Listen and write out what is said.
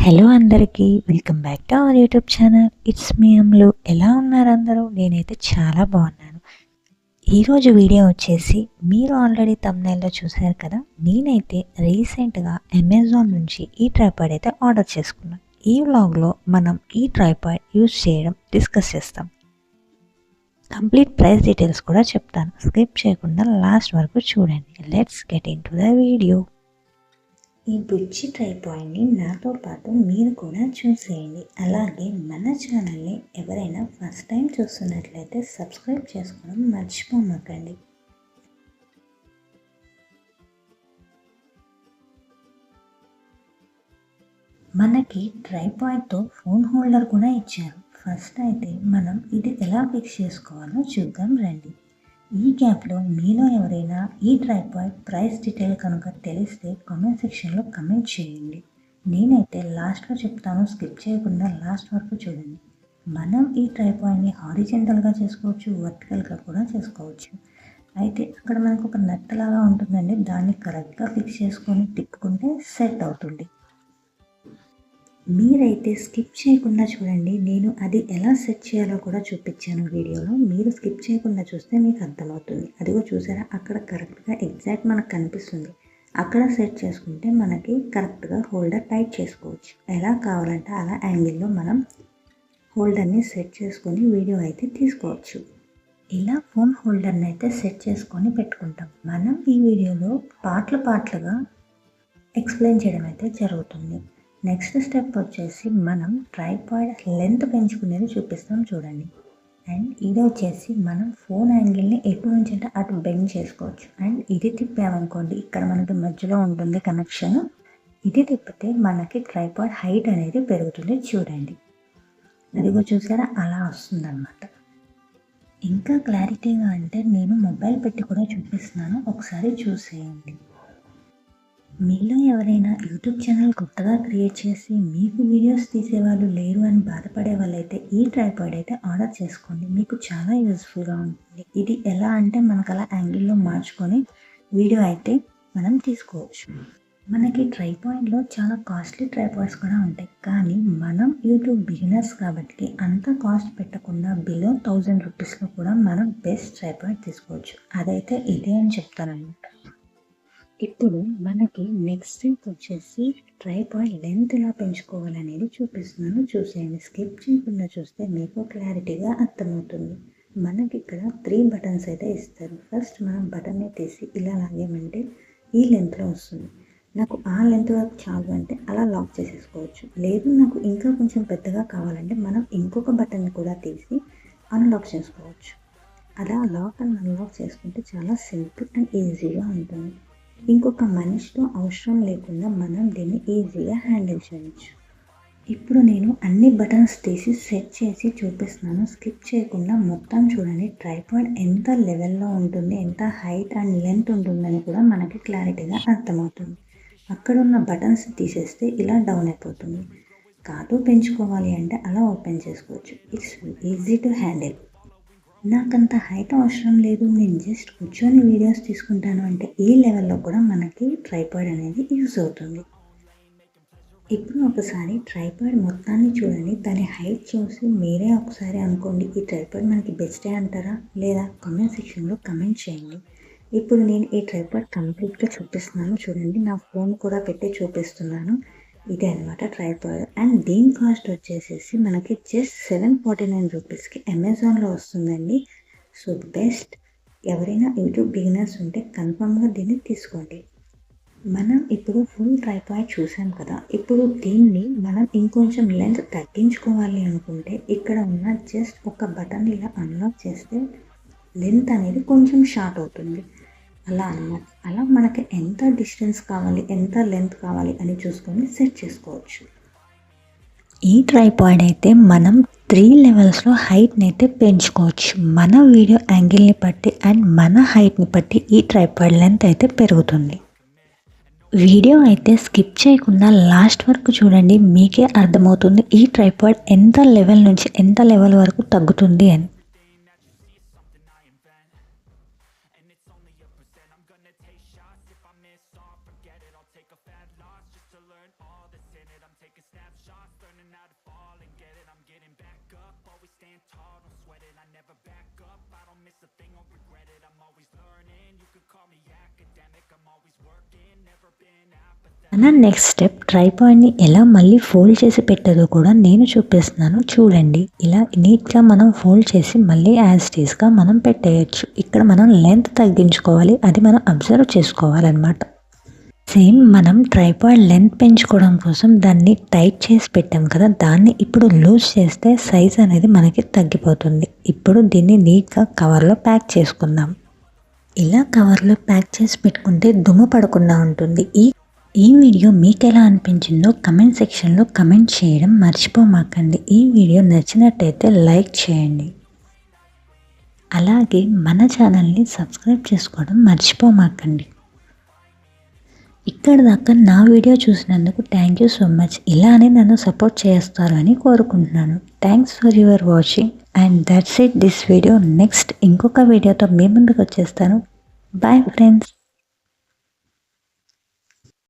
Hello అందరికీ welcome back to our YouTube channel. It's me Amlu. ఎలా ఉన్నారు అందరూ? నేనైతే చాలా బాగున్నాను. ఈరోజు వీడియో వచ్చేసి మీరు ఆల్రెడీ థంబ్నెయిల్లో చూసారు కదా, నేనైతే రీసెంట్గా అమెజాన్ నుంచి ఈ ట్రైపాడ్ అయితే ఆర్డర్ చేసుకున్నాను. ఈ వ్లాగ్లో మనం ఈ ట్రైపాడ్ యూజ్ చేయడం డిస్కస్ చేస్తాం. కంప్లీట్ ప్రైస్ డీటెయిల్స్ కూడా చెప్తాను. స్కిప్ చేయకుండా లాస్ట్ వరకు చూడండి. Let's get in to the video. ఈ బుజ్జి ట్రైపాడ్ని నాతో పాటు మీరు కూడా చూసేయండి. అలాగే మన ఛానల్ని ఎవరైనా ఫస్ట్ టైం చూస్తున్నట్లయితే సబ్స్క్రైబ్ చేసుకోవడం మర్చిపోమాకండి. మనకి ట్రైపాడ్తో ఫోన్ హోల్డర్ కూడా ఇచ్చారు. ఫస్ట్ అయితే మనం ఇది ఎలా ఫిక్స్ చేసుకోవాలో చూద్దాం రండి. ఈ గ్యాప్లో మీలో ఎవరైనా ఈ ట్రైపాడ్ ప్రైస్ డీటెయిల్ కనుక తెలిస్తే కామెంట్ సెక్షన్లో కమెంట్ చేయండి. నేనైతే లాస్ట్లో చెప్తాను, స్కిప్ చేయకుండా లాస్ట్ వరకు చూడండి. మనం ఈ ట్రైపాడ్ని హారిజెంటల్గా చేసుకోవచ్చు, వర్టికల్గా కూడా చేసుకోవచ్చు. అయితే అక్కడ మనకు ఒక నట్టలాగా ఉంటుందండి, దాన్ని కరెక్ట్గా ఫిక్స్ చేసుకొని తిప్పుకుంటే సెట్ అవుతుంది. మీరైతే స్కిప్ చేయకుండా చూడండి. నేను అది ఎలా సెట్ చేయాలో కూడా చూపించాను వీడియోలో. మీరు స్కిప్ చేయకుండా చూస్తే మీకు అర్థమవుతుంది. అదిగో చూసారా, అక్కడ కరెక్ట్గా ఎగ్జాక్ట్ మనకు కనిపిస్తుంది. అక్కడ సెట్ చేసుకుంటే మనకి కరెక్ట్గా హోల్డర్ టైట్ చేసుకోవచ్చు. ఎలా కావాలంటే అలా యాంగిల్లో మనం హోల్డర్ని సెట్ చేసుకొని వీడియో అయితే తీసుకోవచ్చు. ఇలా ఫోన్ హోల్డర్ని అయితే సెట్ చేసుకొని పెట్టుకుంటాం. మనం ఈ వీడియోలో పార్ట్లుగా ఎక్స్ప్లెయిన్ చేయడం అయితే జరుగుతుంది. నెక్స్ట్ స్టెప్ వచ్చేసి మనం ట్రైపాడ్ లెంత్ పెంచుకునేది చూపిస్తాం చూడండి. అండ్ ఇది వచ్చేసి మనం ఫోన్ యాంగిల్ని ఎటు నుంచి అంటే అటు బెండ్ చేసుకోవచ్చు. అండ్ ఇది తిప్పామనుకోండి, ఇక్కడ మనకి మధ్యలో ఉంటుంది కనెక్షన్. ఇది తిప్పితే మనకి ట్రైపాడ్ హైట్ అనేది పెరుగుతుంది చూడండి. అదిగో చూసారా, అలా వస్తుంది అన్నమాట. ఇంకా క్లారిటీగా అంటే నేను మొబైల్ పెట్టి కూడా చూపిస్తున్నాను, ఒకసారి చూసేయండి. మీలో ఎవరైనా యూట్యూబ్ ఛానల్ కొత్తగా క్రియేట్ చేసి మీకు వీడియోస్ తీసేవాళ్ళు లేరు అని బాధపడే వాళ్ళైతే ఈ ట్రైపాడ్ అయితే ఆర్డర్ చేసుకోండి. మీకు చాలా యూజ్ఫుల్గా ఉంటుంది. ఇది ఎలా అంటే మనకు అలా యాంగిల్లో మార్చుకొని వీడియో అయితే మనం తీసుకోవచ్చు. మనకి ట్రైపాడ్లో చాలా కాస్ట్లీ ట్రైపాడ్స్ కూడా ఉంటాయి, కానీ మనం యూట్యూబ్ బిగినర్స్ కాబట్టి అంత కాస్ట్ పెట్టకుండా బిలో 1000 రూపీస్లో కూడా మనం బెస్ట్ ట్రైపాడ్ తీసుకోవచ్చు. అదైతే ఇదే అని చెప్తానన్నమాట. ఇప్పుడు మనకి నెక్స్ట్ స్టెప్ వచ్చేసి ట్రైపాడ్ లెంత్ ఎలా పెంచుకోవాలనేది చూపిస్తున్నాను, చూసేయండి. స్కిప్ చేయకుండా చూస్తే మీకు క్లారిటీగా అర్థమవుతుంది. మనకి ఇక్కడ 3 బటన్స్ అయితే ఇస్తారు. ఫస్ట్ మనం బటన్ని తీసి ఇలా లాగేమంటే ఈ లెంత్లో వస్తుంది. నాకు ఆ లెంత్ వరకు చాలు అంటే అలా లాక్ చేసేసుకోవచ్చు. లేదు నాకు ఇంకా కొంచెం పెద్దగా కావాలంటే మనం ఇంకొక బటన్ని కూడా తీసి అన్లాక్ చేసుకోవచ్చు. అలా లాక్ అండ్ అన్లాక్ చేసుకుంటే చాలా సింపుల్ అండ్ ఈజీగా ఉంటుంది. ఇంకొక మనిషితో అవసరం లేకుండా మనం దీన్ని ఈజీగా హ్యాండిల్ చేయవచ్చు. ఇప్పుడు నేను అన్ని బటన్స్ తీసి సెట్ చేసి చూపిస్తున్నాను. స్కిప్ చేయకుండా మొత్తం చూడండి. ట్రైపాడ్ ఎంత లెవెల్లో ఉంటుంది, ఎంత హైట్ అండ్ లెంత్ ఉంటుందని కూడా మనకి క్లారిటీగా అర్థమవుతుంది. అక్కడ ఉన్న బటన్స్ తీసేస్తే ఇలా డౌన్ అయిపోతుంది. కాదు పెంచుకోవాలి అంటే అలా ఓపెన్ చేసుకోవచ్చు. It's easy to handle. నాకంత హైట్ అవసరం లేదు, నేను జస్ట్ కూర్చొని వీడియోస్ తీసుకుంటాను అంటే ఈ లెవెల్లో కూడా మనకి ట్రైపాడ్ అనేది యూజ్ అవుతుంది. ఇప్పుడు ఒకసారి ట్రైపాడ్ మొత్తాన్ని చూడండి. దాని హైట్ చూసి మీరే ఒకసారి అనుకోండి, ఈ ట్రైపాడ్ మనకి బెస్టే అంటారా లేదా కామెంట్ సెక్షన్లో కమెంట్ చేయండి. ఇప్పుడు నేను ఈ ట్రైపాడ్ కంప్లీట్గా చూపిస్తున్నాను చూడండి. నా ఫోన్ కూడా పెట్టి చూపిస్తున్నాను. ఇదే అనమాట ట్రైపాడ్. అండ్ దీని కాస్ట్ వచ్చేసేసి మనకి జస్ట్ 749 రూపీస్కి అమెజాన్లో వస్తుందండి. So best. ఎవరైనా యూట్యూబ్ బిగినర్స్ ఉంటే కన్ఫామ్గా దీన్ని తీసుకోండి. మనం ఇప్పుడు ఫుల్ ట్రైపాడ్ చూసాం కదా, ఇప్పుడు దీన్ని మనం ఇంకొంచెం లెంత్ తగ్గించుకోవాలి అనుకుంటే ఇక్కడ ఉన్న జస్ట్ ఒక బటన్ ఇలా అన్లాక్ చేస్తే లెంత్ అనేది కొంచెం షార్ట్ అవుతుంది. అలా అన్నమాట. అలా మనకి ఎంత డిస్టెన్స్ కావాలి, ఎంత లెంత్ కావాలి అని చూసుకొని సెట్ చేసుకోవచ్చు. ఈ ట్రైపాడ్ అయితే మనం 3 లెవెల్స్లో హైట్ని అయితే పెంచుకోవచ్చు. మన వీడియో యాంగిల్ని బట్టి అండ్ మన హైట్ని బట్టి ఈ ట్రైపాడ్ లెంత్ అయితే పెరుగుతుంది. వీడియో అయితే స్కిప్ చేయకుండా లాస్ట్ వరకు చూడండి, మీకే అర్థమవుతుంది ఈ ట్రైపాడ్ ఎంత లెవెల్ నుంచి ఎంత లెవెల్ వరకు తగ్గుతుంది అని. మన నెక్స్ట్ స్టెప్ ట్రైపాడ్ని ఎలా మళ్ళీ ఫోల్డ్ చేసి పెట్టదో కూడా నేను చూపిస్తున్నాను చూడండి. ఇలా నీట్గా మనం ఫోల్డ్ చేసి మళ్ళీ యాజ్ టీస్గా మనం పెట్టేయచ్చు. ఇక్కడ మనం లెంత్ తగ్గించుకోవాలి, అది మనం అబ్జర్వ్ చేసుకోవాలన్నమాట. సేమ్ మనం ట్రైపాడ్ లెంత్ పెంచుకోవడం కోసం దాన్ని టైట్ చేసి పెట్టాం కదా, దాన్ని ఇప్పుడు లూజ్ చేస్తే సైజ్ అనేది మనకి తగ్గిపోతుంది. ఇప్పుడు దీన్ని నీట్గా కవర్లో ప్యాక్ చేసుకుందాం. ఇలా కవర్లో ప్యాక్ చేసి పెట్టుకుంటే దుమ్ము పడకుండా ఉంటుంది. ఈ వీడియో మీకు ఎలా అనిపించిందో కమెంట్ సెక్షన్లో కమెంట్ చేయడం మర్చిపోమాకండి. ఈ వీడియో నచ్చినట్టయితే లైక్ చేయండి. అలాగే మన ఛానల్ని సబ్స్క్రైబ్ చేసుకోవడం మర్చిపోమాకండి. ఇక్కడ దాకా నా వీడియో చూసినందుకు థ్యాంక్ యూ సో మచ్. ఇలానే నన్ను సపోర్ట్ చేస్తారు అని కోరుకుంటున్నాను. Thanks for your watching and that's it this video. Next ఇంకొక వీడియోతో మీ ముందుకు వచ్చేస్తాను. Bye friends.